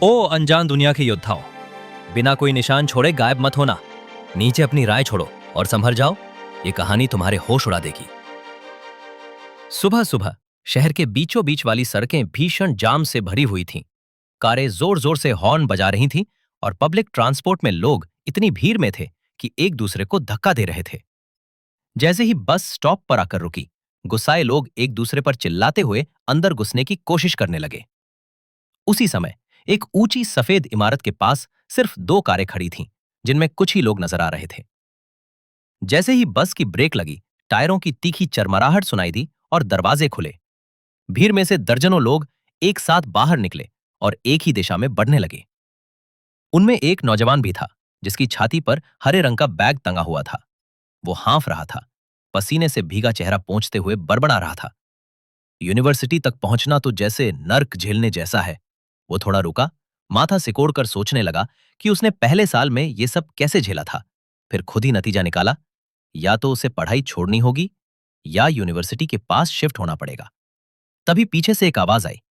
ओ अनजान दुनिया के योद्धाओं, बिना कोई निशान छोड़े गायब मत होना। नीचे अपनी राय छोड़ो और संभल जाओ, ये कहानी तुम्हारे होश उड़ा देगी। सुबह सुबह शहर के बीचों बीच वाली सड़कें भीषण जाम से भरी हुई थीं। कारें जोर जोर से हॉर्न बजा रही थीं और पब्लिक ट्रांसपोर्ट में लोग इतनी भीड़ में थे कि एक दूसरे को धक्का दे रहे थे। जैसे ही बस स्टॉप पर आकर रुकी, गुस्साए लोग एक दूसरे पर चिल्लाते हुए अंदर घुसने की कोशिश करने लगे। उसी समय एक ऊंची सफेद इमारत के पास सिर्फ दो कारें खड़ी थीं, जिनमें कुछ ही लोग नजर आ रहे थे। जैसे ही बस की ब्रेक लगी, टायरों की तीखी चरमराहट सुनाई दी और दरवाजे खुले। भीड़ में से दर्जनों लोग एक साथ बाहर निकले और एक ही दिशा में बढ़ने लगे। उनमें एक नौजवान भी था, जिसकी छाती पर हरे रंग का बैग टंगा हुआ था। वो हाँफ रहा था, पसीने से भीगा चेहरा पोंछते हुए बड़बड़ा रहा था। यूनिवर्सिटी तक पहुंचना तो जैसे नर्क झेलने जैसा है। वो थोड़ा रुका, माथा सिकोड़कर सोचने लगा कि उसने पहले साल में ये सब कैसे झेला था। फिर खुद ही नतीजा निकाला, या तो उसे पढ़ाई छोड़नी होगी या यूनिवर्सिटी के पास शिफ्ट होना पड़ेगा। तभी पीछे से एक आवाज आई,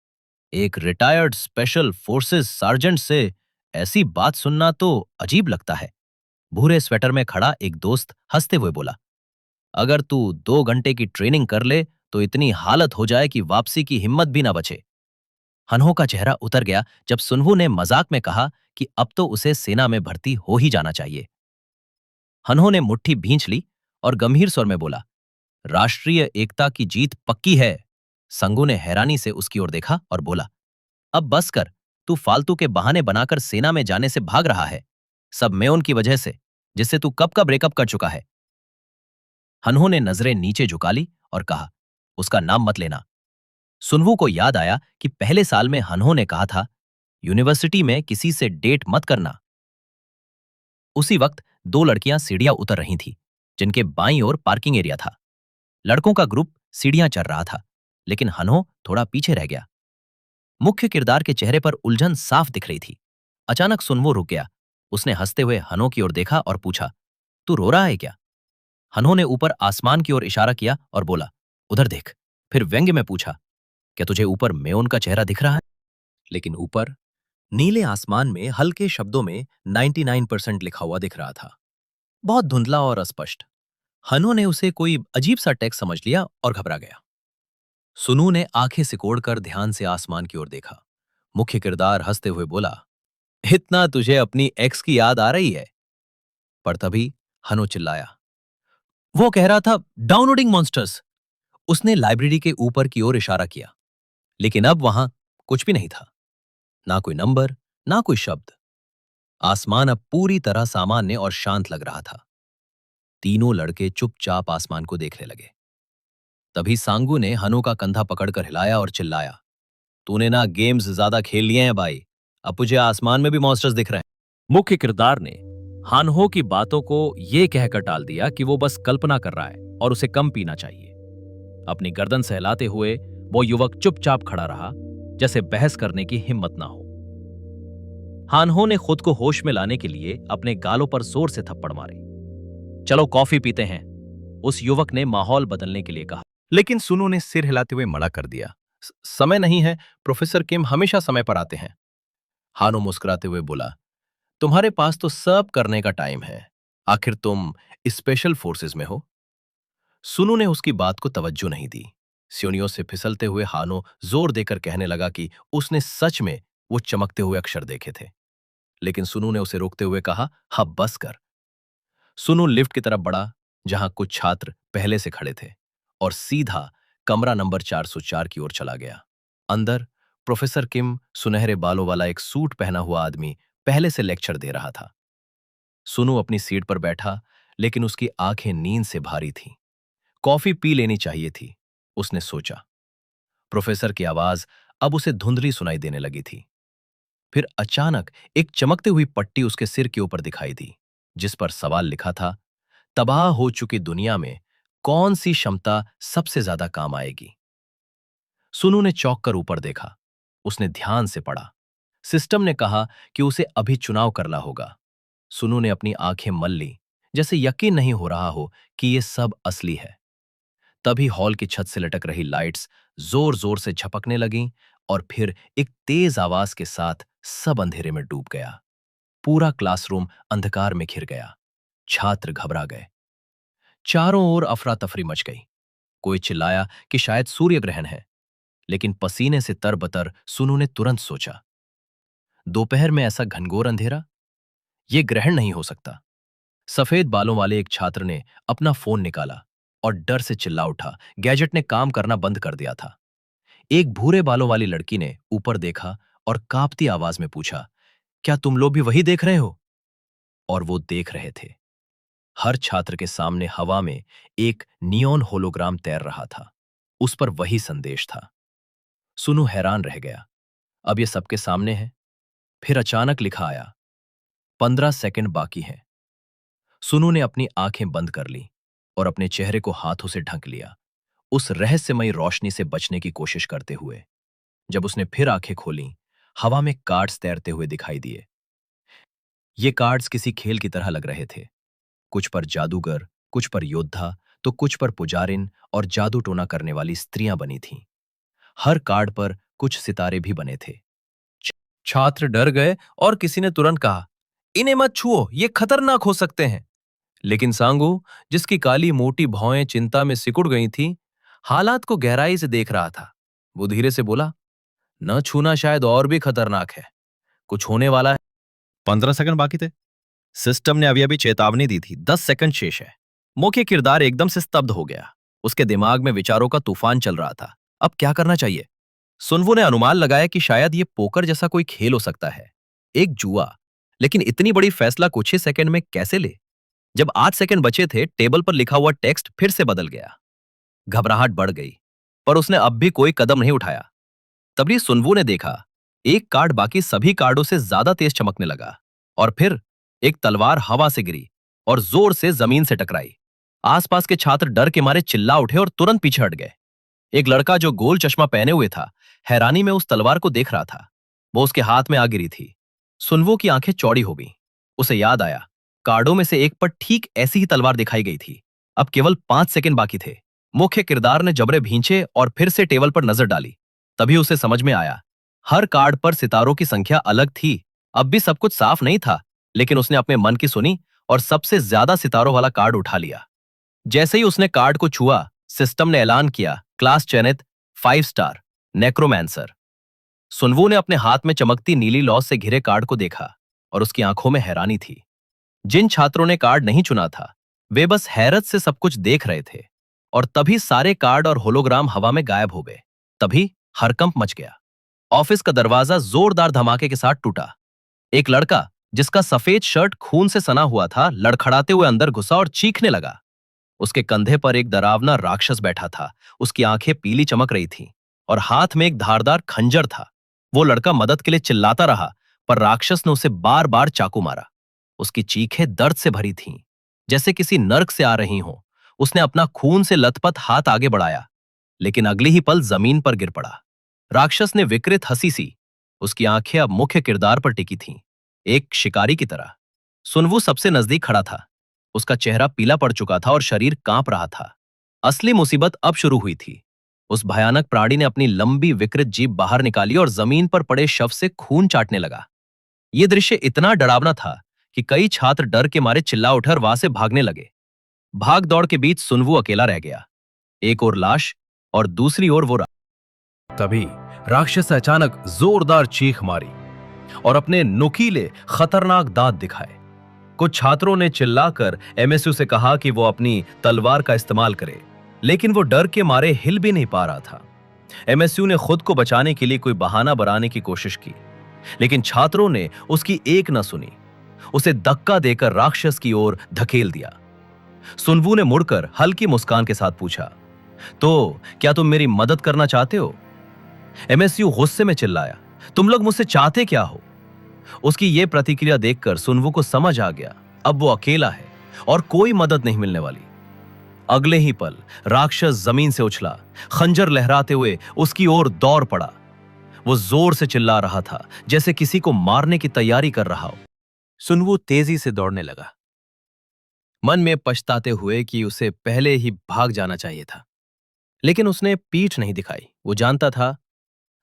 एक रिटायर्ड स्पेशल फोर्सेस सार्जेंट से ऐसी बात सुनना तो अजीब लगता है। भूरे स्वेटर में खड़ा एक दोस्त हंसते हुए बोला, अगर तू 2 घंटे की ट्रेनिंग कर ले तो इतनी हालत हो जाए कि वापसी की हिम्मत भी ना बचे। हन्हो का चेहरा उतर गया जब सुन्हू ने मजाक में कहा कि अब तो उसे सेना में भर्ती हो ही जाना चाहिए। हन्हो ने मुट्ठी भींच ली और गंभीर स्वर में बोला, राष्ट्रीय एकता की जीत पक्की है। संगू ने हैरानी से उसकी ओर देखा और बोला, अब बस कर, तू फालतू के बहाने बनाकर सेना में जाने से भाग रहा है। सब मेओन की वजह से, जिससे तू कब का ब्रेकअप कर चुका है। हन्हो ने नजरें नीचे झुका ली और कहा, उसका नाम मत लेना। सुन्हू को याद आया कि पहले साल में हन्हो ने कहा था, यूनिवर्सिटी में किसी से डेट मत करना। उसी वक्त दो लड़कियां सीढ़ियां उतर रही थीं, जिनके बाईं ओर पार्किंग एरिया था। लड़कों का ग्रुप सीढ़ियां चढ़ रहा था, लेकिन हन्हो थोड़ा पीछे रह गया। मुख्य किरदार के चेहरे पर उलझन साफ दिख रही थी। अचानक सुन्हू रुक गया। उसने हंसते हुए हन्हो की ओर देखा और पूछा, तू रो रहा है क्या? हन्हो ने ऊपर आसमान की ओर इशारा किया और बोला, उधर देख। फिर व्यंग्य में पूछा, क्या तुझे ऊपर मेओन का चेहरा दिख रहा है? लेकिन ऊपर नीले आसमान में हल्के शब्दों में 99% लिखा हुआ दिख रहा था, बहुत धुंधला और अस्पष्ट। हन्हो ने उसे कोई अजीब सा टेक्स्ट समझ लिया और घबरा गया। सुनू ने आंखें सिकोड़कर ध्यान से आसमान की ओर देखा। मुख्य किरदार हंसते हुए बोला, इतना तुझे अपनी एक्स की याद आ रही है? पर तभी हन्हो चिल्लाया, वो कह रहा था डाउनलोडिंग मॉन्स्टर्स। उसने लाइब्रेरी के ऊपर की ओर इशारा किया, लेकिन अब वहां कुछ भी नहीं था। ना कोई नंबर, ना कोई शब्द। आसमान अब पूरी तरह सामान्य और शांत लग रहा था। तीनों लड़के चुपचाप आसमान को देखने लगे। तभी सांगू ने हनु का कंधा पकड़कर हिलाया और चिल्लाया, तूने ना गेम्स ज्यादा खेल लिए हैं भाई, अब तुझे आसमान में भी मॉन्स्टर्स दिख रहे हैं। मुख्य किरदार ने हानहो की बातों को यह कहकर टाल दिया कि वो बस कल्पना कर रहा है और उसे कम पीना चाहिए। अपनी गर्दन सहलाते हुए वो युवक चुपचाप खड़ा रहा, जैसे बहस करने की हिम्मत ना हो। हानहो ने खुद को होश में लाने के लिए अपने गालों पर जोर से थप्पड़ मारे। चलो कॉफी पीते हैं, उस युवक ने माहौल बदलने के लिए कहा। लेकिन सुनु ने सिर हिलाते हुए मना कर दिया, समय नहीं है, प्रोफेसर किम हमेशा समय पर आते हैं। हानो मुस्कुराते हुए बोला, तुम्हारे पास तो सब करने का टाइम है, आखिर तुम स्पेशल फोर्सेस में हो। सुनु ने उसकी बात को तवज्जो नहीं दी। सीढ़ियों से फिसलते हुए हानो जोर देकर कहने लगा कि उसने सच में वो चमकते हुए अक्षर देखे थे। लेकिन सुनु ने उसे रोकते हुए कहा, हाँ बस कर। सुनु लिफ्ट की तरफ बढ़ा, जहां कुछ छात्र पहले से खड़े थे, और सीधा कमरा नंबर 404 की ओर चला गया। अंदर प्रोफेसर किम, सुनहरे बालों वाला एक सूट पहना हुआ आदमी, पहले से लेक्चर दे रहा था। सुनु अपनी सीट पर बैठा, लेकिन उसकी आंखें नींद से भारी थीं। कॉफी पी लेनी चाहिए थी, उसने सोचा। प्रोफेसर की आवाज अब उसे धुंधली सुनाई देने लगी थी। फिर अचानक एक चमकती हुई पट्टी उसके सिर के ऊपर दिखाई दी, जिस पर सवाल लिखा था, तबाह हो चुकी दुनिया में कौन सी क्षमता सबसे ज्यादा काम आएगी? सुनु ने चौंक कर ऊपर देखा। उसने ध्यान से पढ़ा। सिस्टम ने कहा कि उसे अभी चुनाव करना होगा। सुनु ने अपनी आंखें मल ली, जैसे यकीन नहीं हो रहा हो कि यह सब असली है। तभी हॉल की छत से लटक रही लाइट्स जोर जोर से झपकने लगीं और फिर एक तेज आवाज के साथ सब अंधेरे में डूब गया। पूरा क्लासरूम अंधकार में घिर गया। छात्र घबरा गए। चारों ओर अफरा तफरी मच गई। कोई चिल्लाया कि शायद सूर्य ग्रहण है, लेकिन पसीने से तरबतर सुनू ने तुरंत सोचा, दोपहर में ऐसा घनघोर अंधेरा, यह ग्रहण नहीं हो सकता। सफेद बालों वाले एक छात्र ने अपना फोन निकाला और डर से चिल्ला उठा। गैजेट ने काम करना बंद कर दिया था। एक भूरे बालों वाली लड़की ने ऊपर देखा और कांपती आवाज में पूछा, क्या तुम लोग भी वही देख रहे हो? और वो देख रहे थे। हर छात्र के सामने हवा में एक नियॉन होलोग्राम तैर रहा था। उस पर वही संदेश था। सुनु हैरान रह गया। अब ये सबके सामने है। फिर अचानक लिखा आया, 15 सेकंड बाकी हैं। सुनु ने अपनी आंखें बंद कर ली और अपने चेहरे को हाथों से ढक लिया, उस रहस्यमयी रोशनी से बचने की कोशिश करते हुए। जब उसने फिर आंखें खोलीं, हवा में कार्ड्स तैरते हुए दिखाई दिए। ये कार्ड्स किसी खेल की तरह लग रहे थे। कुछ पर जादूगर, कुछ पर योद्धा, तो कुछ पर पुजारिन और जादू टोना करने वाली स्त्रियां बनी थीं। हर कार्ड पर कुछ सितारे भी बने थे। छात्र डर गए और किसी ने तुरंत कहा, इन्हें मत छुओ, ये खतरनाक हो सकते हैं। लेकिन सांगू, जिसकी काली मोटी भौएं चिंता में सिकुड़ गई थीं, हालात को गहराई से देख रहा था। वो धीरे से बोला, न छूना शायद और भी खतरनाक है। कुछ होने वाला है। 15 सेकंड बाकी थे। सिस्टम ने अभी अभी चेतावनी दी थी, 10 सेकंड शेष है। मुख्य किरदार एकदम से स्तब्ध हो गया। उसके दिमाग में विचारों का तूफान चल रहा था। अब क्या करना चाहिए? सुनवू ने अनुमान लगाया कि शायद ये पोकर जैसा कोई खेल हो सकता है, एक जुआ। लेकिन इतनी बड़ी फैसला कुछ ही सेकंड में कैसे ले? जब 8 सेकंड बचे थे, टेबल पर लिखा हुआ टेक्स्ट फिर से बदल गया। घबराहट बढ़ गई, पर उसने अब भी कोई कदम नहीं उठाया। तभी सुनवू ने देखा, एक कार्ड बाकी सभी कार्डों से ज्यादा तेज चमकने लगा और फिर एक तलवार हवा से गिरी और जोर से जमीन से टकराई। आसपास के छात्र डर के मारे चिल्ला उठे और तुरंत पीछे हट गए। एक लड़का जो गोल चश्मा पहने हुए था, हैरानी में उस तलवार को देख रहा था। वो उसके हाथ में आ गिरी थी। सुनवू की आंखें चौड़ी हो गईं। उसे याद आया, कार्डों में से एक पर ठीक ऐसी ही तलवार दिखाई गई थी। अब केवल 5 सेकंड बाकी थे। मुख्य किरदार ने जबरे भींचे और फिर से टेबल पर नजर डाली। तभी उसे समझ में आया, हर कार्ड पर सितारों की संख्या अलग थी। अब भी सब कुछ साफ नहीं था, लेकिन उसने अपने मन की सुनी और सबसे ज्यादा सितारों वाला कार्ड उठा लिया। जैसे ही उसने कार्ड को छुआ, सिस्टम ने ऐलान किया, क्लास चयनित 5 स्टार नेक्रोमैंसर। सुनवू ने अपने हाथ में चमकती नीली लॉस से घिरे कार्ड को देखा और उसकी आंखों में हैरानी थी। जिन छात्रों ने कार्ड नहीं चुना था, वे बस हैरत से सब कुछ देख रहे थे। और तभी सारे कार्ड और होलोग्राम हवा में गायब हो गए। तभी हड़कंप मच गया। ऑफिस का दरवाजा जोरदार धमाके के साथ टूटा। एक लड़का, जिसका सफेद शर्ट खून से सना हुआ था, लड़खड़ाते हुए अंदर घुसा और चीखने लगा। उसके कंधे पर एक डरावना राक्षस बैठा था। उसकी आंखें पीली चमक रही थीं और हाथ में एक धारदार खंजर था। वो लड़का मदद के लिए चिल्लाता रहा, पर राक्षस ने उसे बार बार चाकू मारा। उसकी चीखें दर्द से भरी थीं, जैसे किसी नर्क से आ रही हों। उसने अपना खून से लथपथ हाथ आगे बढ़ाया, लेकिन अगले ही पल जमीन पर गिर पड़ा। राक्षस ने विकृत हंसी सी। उसकी आंखें अब मुख्य किरदार पर टिकी थीं, एक शिकारी की तरह। सुनवू सबसे नजदीक खड़ा था। उसका चेहरा पीला पड़ चुका था और शरीर कांप रहा था। असली मुसीबत अब शुरू हुई थी। उस भयानक प्राणी ने अपनी लंबी विकृत जीभ बाहर निकाली और जमीन पर पड़े शव से खून चाटने लगा। यह दृश्य इतना डरावना था कि कई छात्र डर के मारे चिल्ला उठकर वहां से भागने लगे। भाग दौड़ के बीच सुनवू अकेला रह गया। एक ओर लाश और दूसरी ओर वो। तभी राक्षस ने अचानक जोरदार चीख मारी और अपने नुकीले खतरनाक दांत दिखाए। कुछ छात्रों ने चिल्लाकर एमएसयू से कहा कि वो अपनी तलवार का इस्तेमाल करे, लेकिन वो डर के मारे हिल भी नहीं पा रहा था। एमएसयू ने खुद को बचाने के लिए कोई बहाना बनाने की कोशिश की, लेकिन छात्रों ने उसकी एक न सुनी। उसे धक्का देकर राक्षस की ओर धकेल दिया। सुनवू ने मुड़कर हल्की मुस्कान के साथ पूछा, तो क्या तुम मेरी मदद करना चाहते हो? एमएसयू गुस्से में चिल्लाया, तुम लोग मुझसे चाहते क्या हो? उसकी यह प्रतिक्रिया देखकर सुनवू को समझ आ गया, अब वो अकेला है और कोई मदद नहीं मिलने वाली। अगले ही पल राक्षस जमीन से उछला, खंजर लहराते हुए उसकी ओर दौड़ पड़ा। वो जोर से चिल्ला रहा था, जैसे किसी को मारने की तैयारी कर रहा हो। सुनवू तेजी से दौड़ने लगा, मन में पछताते हुए कि उसे पहले ही भाग जाना चाहिए था। लेकिन उसने पीठ नहीं दिखाई। वो जानता था,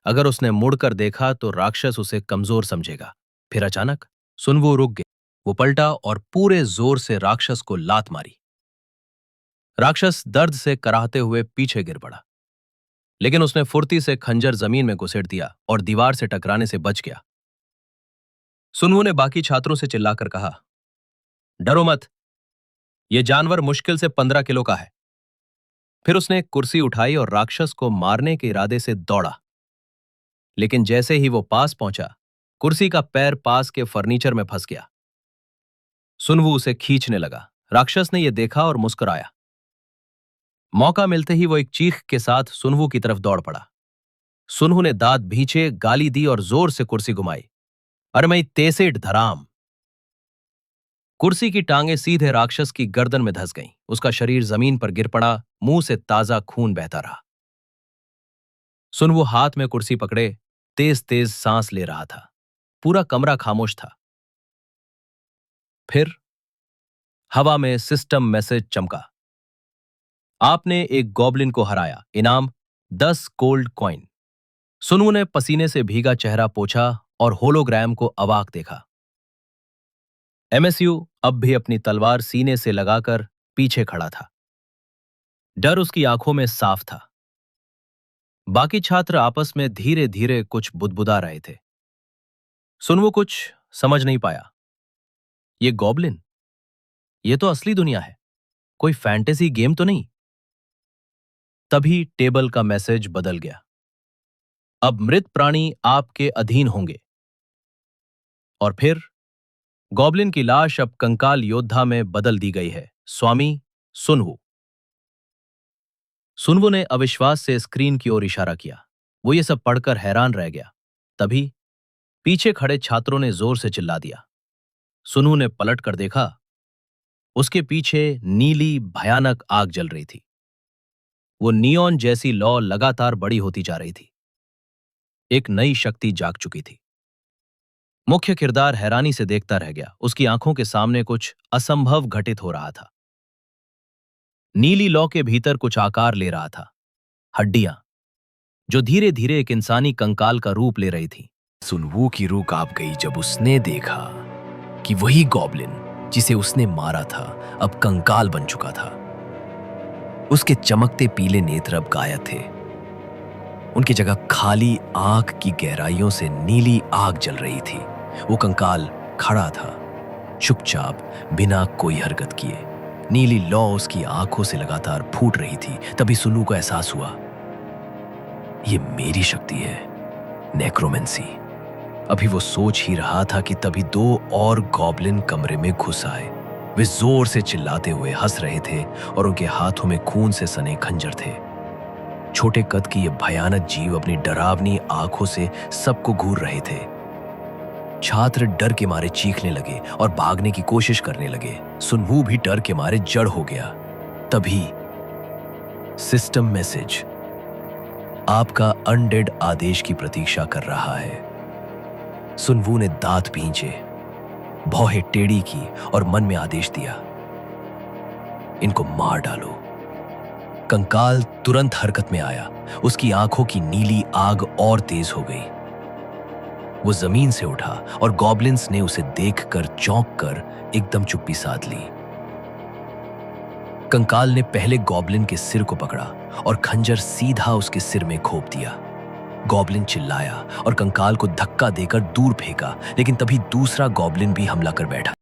अगर उसने मुड़कर देखा तो राक्षस उसे कमजोर समझेगा। फिर अचानक सुनवू रुक गया। वो पलटा और पूरे जोर से राक्षस को लात मारी। राक्षस दर्द से कराहते हुए पीछे गिर पड़ा, लेकिन उसने फुर्ती से खंजर जमीन में घुसेड़ दिया और दीवार से टकराने से बच गया। सुनवू ने बाकी छात्रों से चिल्लाकर कहा, डरो मत, यह जानवर मुश्किल से 15 किलो का है। फिर उसने एक कुर्सी उठाई और राक्षस को मारने के इरादे से दौड़ा, लेकिन जैसे ही वो पास पहुंचा, कुर्सी का पैर पास के फर्नीचर में फंस गया। सुनवू उसे खींचने लगा। राक्षस ने यह देखा और मुस्कुराया। मौका मिलते ही वो एक चीख के साथ सुनवू की तरफ दौड़ पड़ा। सुनवू ने दांत भींचे, गाली दी और जोर से कुर्सी घुमाई। अरे मैं तेसेठ धराम! कुर्सी की टांगें सीधे राक्षस की गर्दन में धंस गईं। उसका शरीर जमीन पर गिर पड़ा, मुंह से ताजा खून बहता रहा। सुनवू हाथ में कुर्सी पकड़े तेज तेज सांस ले रहा था। पूरा कमरा खामोश था। फिर हवा में सिस्टम मैसेज चमका। आपने एक गॉब्लिन को हराया, इनाम 10 गोल्ड कॉइन। सुनवू ने पसीने से भीगा चेहरा पोंछा और होलोग्राम को अवाक देखा। एमएसयू अब भी अपनी तलवार सीने से लगाकर पीछे खड़ा था। डर उसकी आंखों में साफ था। बाकी छात्र आपस में धीरे धीरे कुछ बुदबुदा रहे थे। सुनवू कुछ समझ नहीं पाया। ये गॉब्लिन, ये तो असली दुनिया है, कोई फैंटेसी गेम तो नहीं। तभी टेबल का मैसेज बदल गया। अब मृत प्राणी आपके अधीन होंगे। और फिर गॉब्लिन की लाश अब कंकाल योद्धा में बदल दी गई है। स्वामी सुनवू। सुनवू ने अविश्वास से स्क्रीन की ओर इशारा किया। वो ये सब पढ़कर हैरान रह गया। तभी पीछे खड़े छात्रों ने जोर से चिल्ला दिया। सुनवू ने पलट कर देखा। उसके पीछे नीली भयानक आग जल रही थी। वो नियॉन जैसी लौ लगातार बड़ी होती जा रही थी। एक नई शक्ति जाग चुकी थी। मुख्य किरदार हैरानी से देखता रह गया। उसकी आंखों के सामने कुछ असंभव घटित हो रहा था। नीली लौ के भीतर कुछ आकार ले रहा था। हड्डियां जो धीरे धीरे एक इंसानी कंकाल का रूप ले रही थी। सुनवू की रूह कांप गई जब उसने देखा कि वही गॉब्लिन जिसे उसने मारा था अब कंकाल बन चुका था। उसके चमकते पीले नेत्र अब गायब थे। उनकी जगह खाली आंख की गहराइयों से नीली आग जल रही थी। वो कंकाल खड़ा था, चुपचाप, बिना कोई हरकत किए। नीली लौ उसकी आंखों से लगातार फूट रही थी। तभी सुनवू को एहसास हुआ, ये मेरी शक्ति है, नेक्रोमेंसी। अभी वो सोच ही रहा था कि तभी 2 और गॉब्लिन कमरे में घुस आए। वे जोर से चिल्लाते हुए हंस रहे थे और उनके हाथों में खून से सने खंजर थे। छोटे कद की ये भयानक जीव अपनी डरावनी आंखों से सबको घूर रहे थे। छात्र डर के मारे चीखने लगे और भागने की कोशिश करने लगे। सुनवू भी डर के मारे जड़ हो गया। तभी सिस्टम मैसेज, आपका अनडेड आदेश की प्रतीक्षा कर रहा है। सुनवू ने दांत भींचे, भौहें टेढ़ी की और मन में आदेश दिया, इनको मार डालो। कंकाल तुरंत हरकत में आया। उसकी आंखों की नीली आग और तेज हो गई। वो जमीन से उठा और गॉब्लिन्स ने उसे देखकर चौंक कर एकदम चुप्पी साध ली। कंकाल ने पहले गॉब्लिन के सिर को पकड़ा और खंजर सीधा उसके सिर में घोंप दिया। गॉब्लिन चिल्लाया और कंकाल को धक्का देकर दूर फेंका, लेकिन तभी दूसरा गॉब्लिन भी हमला कर बैठा।